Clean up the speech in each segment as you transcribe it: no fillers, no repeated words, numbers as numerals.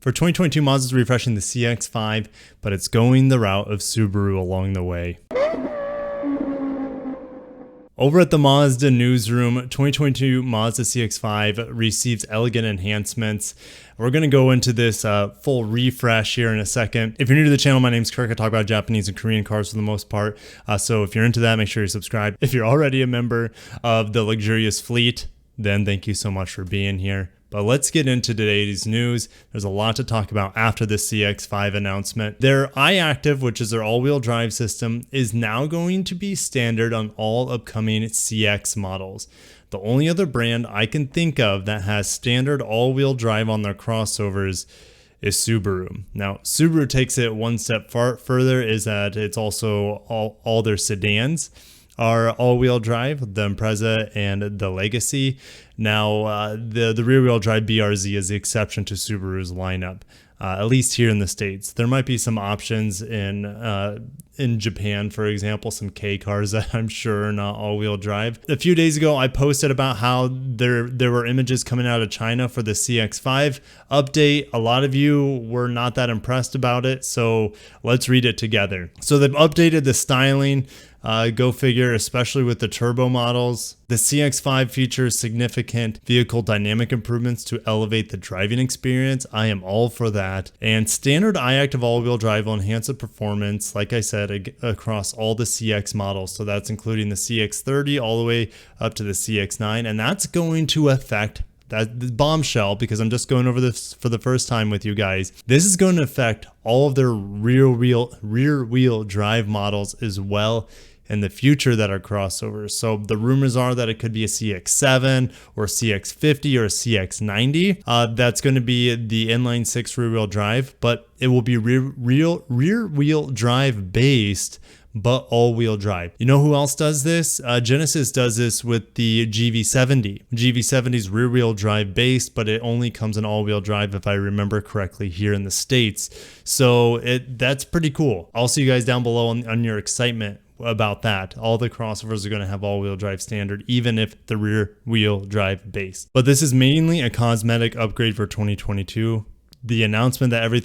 For 2022, Mazda is refreshing the CX-5, but it's going the route of Subaru along the way. Over at the Mazda newsroom, 2022 Mazda CX-5 receives elegant enhancements. We're going to go into this full refresh here in a second. If you're new to the channel, my name's Kirk. I talk about Japanese and Korean cars for the most part. So if you're into that, make sure you subscribe. If you're already a member of the luxurious fleet, then thank you so much for being here. But let's get into today's news. There's a lot to talk about after the CX-5 announcement. Their iActive, which is their all-wheel drive system, is now going to be standard on all upcoming CX models. The only other brand I can think of that has standard all-wheel drive on their crossovers is Subaru. Now, Subaru takes it one step further, is that it's also all their sedans are all-wheel drive, the Impreza and the Legacy. Now, the rear-wheel drive BRZ is the exception to Subaru's lineup, at least here in the States. There might be some options in Japan, for example, some K cars that I'm sure are not all-wheel drive. A few days ago, I posted about how there were images coming out of China for the CX-5 update. A lot of you were not that impressed about it, so let's read it together. So they've updated the styling. Go figure, especially with the turbo models. The CX-5 features significant vehicle dynamic improvements to elevate the driving experience. I am all for that. And standard iActive all-wheel drive will enhance the performance, like I said, across all the CX models. So that's including the CX-30 all the way up to the CX-9. And that's going to affect that bombshell, because I'm just going over this for the first time with you guys. This is going to affect all of their rear wheel drive models as well in the future that are crossovers. So the rumors are that it could be a CX-7 or CX-50 or a CX-90. That's going to be the inline six rear wheel drive, but it will be rear wheel drive based, but all-wheel drive. You know who else does this? Genesis does this with the GV70. GV70 is rear-wheel drive based, but it only comes in all-wheel drive, if I remember correctly, here in the States. So that's pretty cool. I'll see you guys down below on your excitement about that. All the crossovers are going to have all-wheel drive standard, even if the rear-wheel drive based. But this is mainly a cosmetic upgrade for 2022. The announcement that every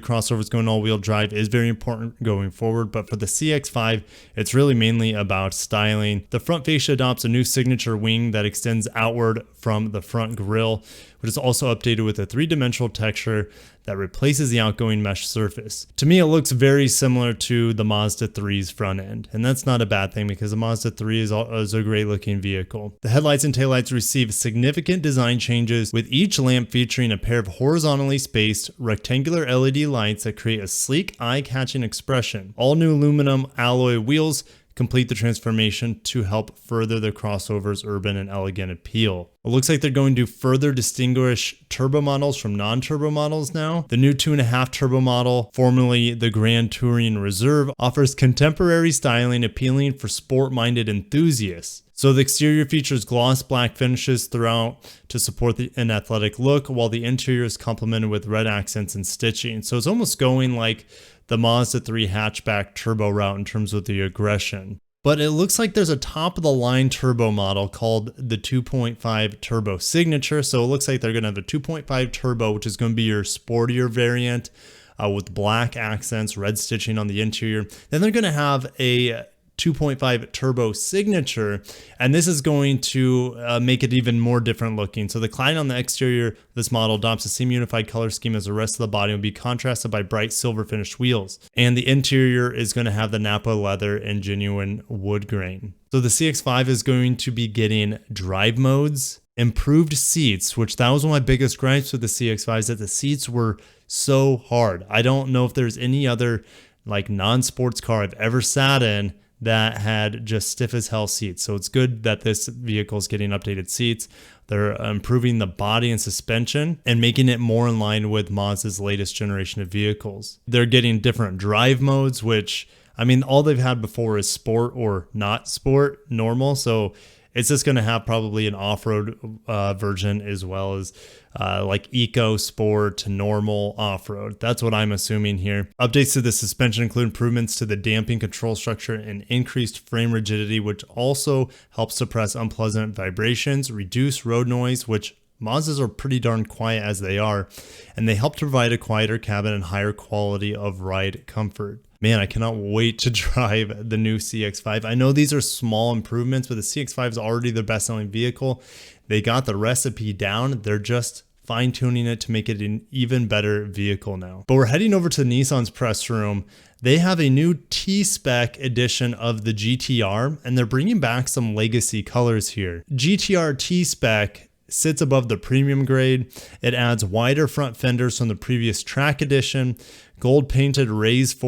crossover is going all-wheel drive is very important going forward, but for the CX-5, it's really mainly about styling. The front fascia adopts a new signature wing that extends outward from the front grille, which is also updated with a three-dimensional texture that replaces the outgoing mesh surface. To me, it looks very similar to the Mazda 3's front end, and that's not a bad thing because the Mazda 3 is a great-looking vehicle. The headlights and taillights receive significant design changes, with each lamp featuring a pair of horizontally spaced rectangular LED lights that create a sleek, eye-catching expression. All new aluminum alloy wheels complete the transformation to help further the crossover's urban and elegant appeal. It looks like they're going to further distinguish turbo models from non-turbo models now. The new 2.5 turbo model, formerly the Grand Touring Reserve, offers contemporary styling appealing for sport-minded enthusiasts. So the exterior features gloss black finishes throughout to support an athletic look, while the interior is complemented with red accents and stitching. So it's almost going like the Mazda 3 hatchback turbo route in terms of the aggression. But it looks like there's a top-of-the-line turbo model called the 2.5 Turbo Signature. So it looks like they're going to have a 2.5 Turbo, which is going to be your sportier variant with black accents, red stitching on the interior. Then they're going to have a 2.5 Turbo Signature, and this is going to make it even more different looking. So the cladding on the exterior of this model adopts the same unified color scheme as the rest of the body and will be contrasted by bright silver finished wheels. And the interior is going to have the Napa leather and genuine wood grain. So the CX-5 is going to be getting drive modes, improved seats, which that was one of my biggest gripes with the CX-5, is that the seats were so hard. I don't know if there's any other like non-sports car I've ever sat in that had just stiff as hell seats. So it's good that this vehicle is getting updated seats. They're improving the body and suspension and making it more in line with Mazda's latest generation of vehicles. They're getting different drive modes, which, I mean, all they've had before is sport or not sport, normal. So it's just going to have probably an off-road version as well as like eco, sport, normal, off-road. That's what I'm assuming here. Updates to the suspension include improvements to the damping control structure and increased frame rigidity, which also helps suppress unpleasant vibrations, reduce road noise, which Mazdas are pretty darn quiet as they are, and they help to provide a quieter cabin and higher quality of ride comfort. Man, I cannot wait to drive the new CX-5. I know these are small improvements, but the CX-5 is already their best-selling vehicle. They got the recipe down. They're just fine-tuning it to make it an even better vehicle now. But we're heading over to Nissan's press room. They have a new T-Spec edition of the GTR, and they're bringing back some legacy colors here. GTR T-Spec sits above the premium grade. It adds wider front fenders from the previous track edition, gold painted raised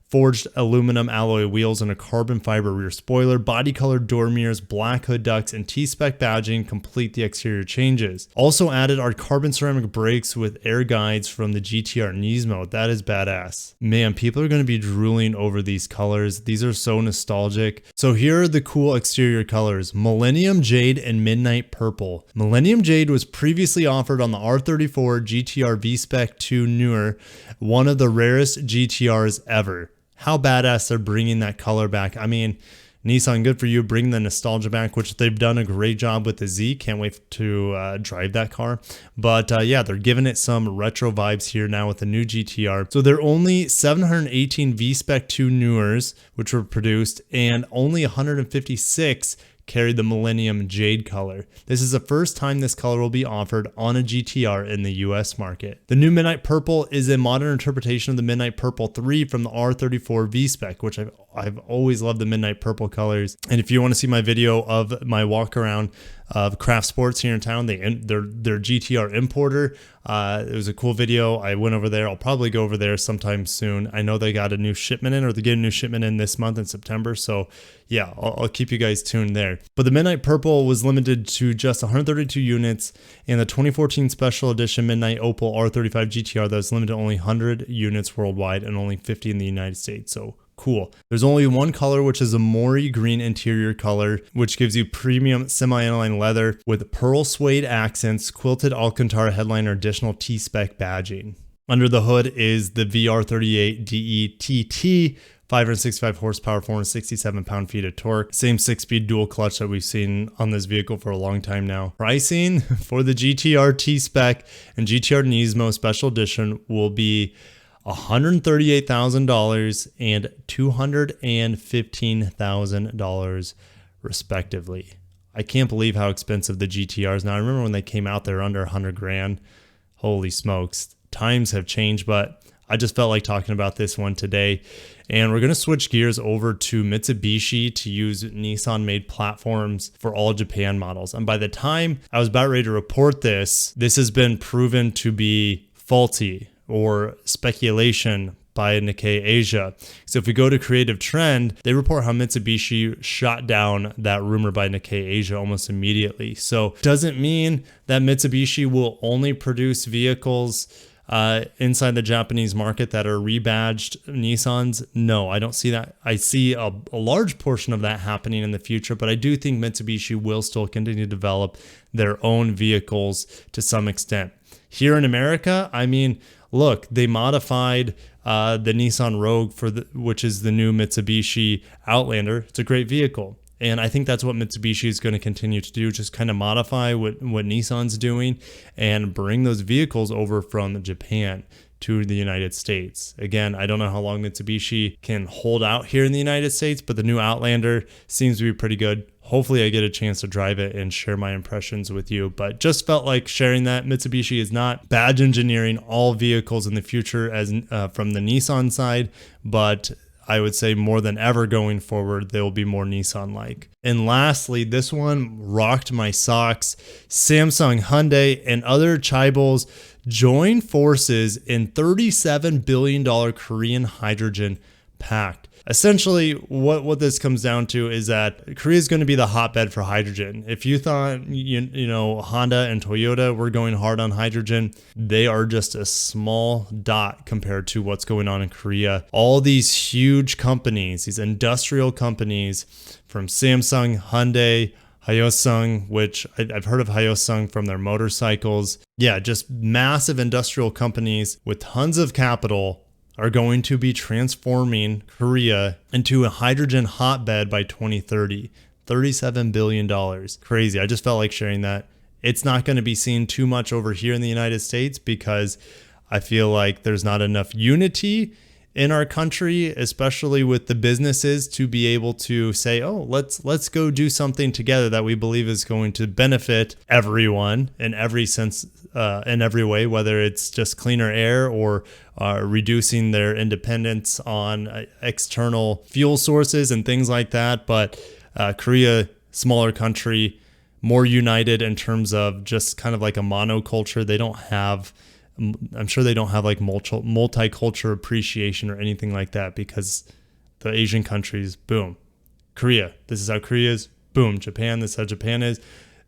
forged aluminum alloy wheels, and a carbon fiber rear spoiler, body colored door mirrors, black hood ducts, and T-Spec badging complete the exterior changes. Also added are carbon ceramic brakes with air guides from the GTR Nismo. That is badass. Man, people are going to be drooling over these colors. These are so nostalgic. So here are the cool exterior colors: Millennium Jade and Midnight Purple. Millennium Jade was previously offered on the R34 GTR V-Spec 2 Newer, one of the rarest GTRs ever. How badass they're bringing that color back. I mean, Nissan, good for you, bring the nostalgia back, which they've done a great job with the Z. Can't wait to drive that car. But yeah, they're giving it some retro vibes here now with the new GTR. So there are only 718 V-Spec 2 Newers, which were produced, and only 156 carried the Millennium Jade color. This is the first time this color will be offered on a GTR in the US market. The new Midnight Purple is a modern interpretation of the Midnight Purple 3 from the R34 V-Spec, which I've always loved the Midnight Purple colors. And if you want to see my video of my walk around of Craft Sports here in town, their GTR importer, it was a cool video. I went over there. I'll probably go over there sometime soon. I know they got a new shipment in, or they get a new shipment in this month in September. So yeah, I'll keep you guys tuned there. But the Midnight Purple was limited to just 132 units, and the 2014 Special Edition Midnight Opal R35 GTR that was limited to only 100 units worldwide and only 50 in the United States. So cool. There's only one color, which is a Mori green interior color, which gives you premium semi-aniline leather with pearl suede accents, quilted Alcantara headliner, additional T-Spec badging. Under the hood is the VR38 DE-TT, 565 horsepower, 467 pound-feet of torque. Same 6-speed dual clutch that we've seen on this vehicle for a long time now. Pricing for the GTR T-Spec and GTR Nismo Special Edition will be $138,000 and $215,000 respectively. I can't believe how expensive the GTRs now. I remember when they came out, they were under 100 grand. Holy smokes. Times have changed, but I just felt like talking about this one today. And we're going to switch gears over to Mitsubishi to use Nissan made platforms for all Japan models. And by the time I was about ready to report this, this has been proven to be faulty or speculation by Nikkei Asia. So if we go to Creative Trend, they report how Mitsubishi shot down that rumor by Nikkei Asia almost immediately. So doesn't mean that Mitsubishi will only produce vehicles inside the Japanese market that are rebadged Nissans. No, I don't see that. I see a large portion of that happening in the future, but I do think Mitsubishi will still continue to develop their own vehicles to some extent. Here in America, I mean, look, they modified the Nissan Rogue which is the new Mitsubishi Outlander. It's a great vehicle. And I think that's what Mitsubishi is going to continue to do, just kind of modify what Nissan's doing and bring those vehicles over from Japan to the United States. Again, I don't know how long Mitsubishi can hold out here in the United States, but the new Outlander seems to be pretty good. Hopefully I get a chance to drive it and share my impressions with you, but just felt like sharing that Mitsubishi is not badge engineering all vehicles in the future as from the Nissan side, but I would say more than ever going forward, they will be more Nissan-like. And lastly, this one rocked my socks. Samsung, Hyundai, and other chaebols join forces in $37 billion Korean hydrogen pact. Essentially, what this comes down to is that Korea is going to be the hotbed for hydrogen. If you thought, you know, Honda and Toyota were going hard on hydrogen, they are just a small dot compared to what's going on in Korea. All these huge companies, these industrial companies from Samsung, Hyundai, Hyosung, which I've heard of Hyosung from their motorcycles. Yeah, just massive industrial companies with tons of capital are going to be transforming Korea into a hydrogen hotbed by 2030. $37 billion. Crazy. I just felt like sharing that. It's not going to be seen too much over here in the United States because I feel like there's not enough unity in our country, especially with the businesses, to be able to say, oh, let's go do something together that we believe is going to benefit everyone in every sense, in every way, whether it's just cleaner air or reducing their independence on external fuel sources and things like that. But Korea, smaller country, more united in terms of just kind of like a monoculture. They don't have, I'm sure they don't have like multicultural appreciation or anything like that, because the Asian countries, boom, Korea, this is how Korea is, boom, Japan, this is how Japan is.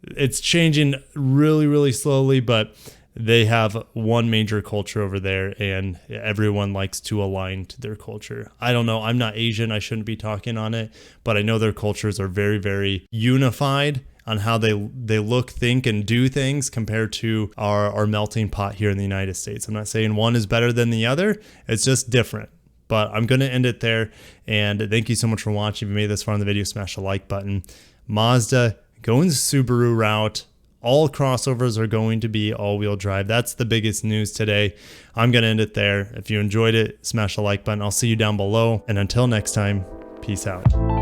It's changing really, really slowly, but they have one major culture over there and everyone likes to align to their culture. I don't know. I'm not Asian. I shouldn't be talking on it, but I know their cultures are very, very unified on how they look, think, and do things compared to our melting pot here in the United States. I'm not saying one is better than the other. It's just different. But I'm going to end it there. And thank you so much for watching. If you made this far in the video, smash the like button. Mazda, going the Subaru route. All crossovers are going to be all-wheel drive. That's the biggest news today. I'm going to end it there. If you enjoyed it, smash the like button. I'll see you down below. And until next time, peace out.